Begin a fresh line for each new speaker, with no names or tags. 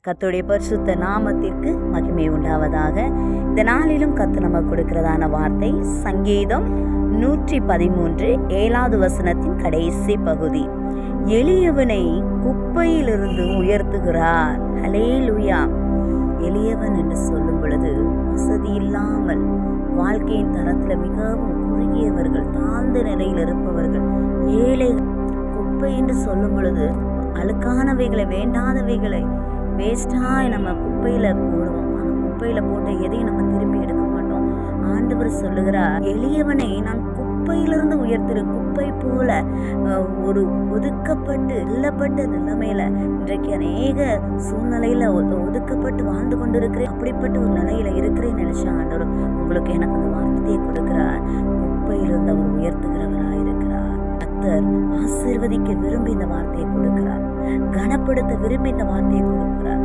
கர்த்தருடைய பரிசுத்த நாமத்திற்கு மகிமை உண்டாவதாக. இந்த நாளிலும் கர்த்தர் நமக்கு கொடுக்கிறதான வார்த்தை சங்கீதம் 113 7வது வசனத்தின் கடைசி பகுதி. எளியவனை குப்பையிலிருந்து உயர்த்துகிறார். ஹல்லேலூயா. எளியவன் என்று சொல்லும் பொழுது வசதி இல்லாமல் வாழ்க்கையின் தரத்தில் மிகவும் குறுகியவர்கள், தாழ்ந்த நிலையில் இருப்பவர்கள், ஏழைகள். குப்பை என்று சொல்லும் பொழுது அழுக்கானவைகளை, வேண்டாதவைகளை வேஸ்டாக நம்ம குப்பையில் போடுவோம். அந்த குப்பையில் போட்ட எதையும் நம்ம திரும்பி எடுக்க மாட்டோம். ஆண்டவர் சொல்லுகிறார், எளியவனை நான் குப்பையிலிருந்து உயர்த்துறேன். குப்பை போல ஒரு ஒதுக்கப்பட்டு இல்லப்பட்ட நிலைமையில இன்றைக்கு அநேக சூழ்நிலையில ஒதுக்கப்பட்டு வாழ்ந்து கொண்டிருக்கிறேன். அப்படிப்பட்ட ஒரு நிலையில இருக்கிறேன்னு நினைச்ச ஆண்டவர் உங்களுக்கு எனக்கு அந்த வார்த்தையை கொடுக்கிறார். குப்பையிலிருந்து அவர் உயர்த்துகிறவராக இருக்கிறார். கர்த்தர் ஆசீர்வதிக்க விரும்பி இந்த வார்த்தையை கொடுக்கிறார். கனப்படுத்த விரும்பி இந்த வார்த்தையை கொடுக்கிறார்.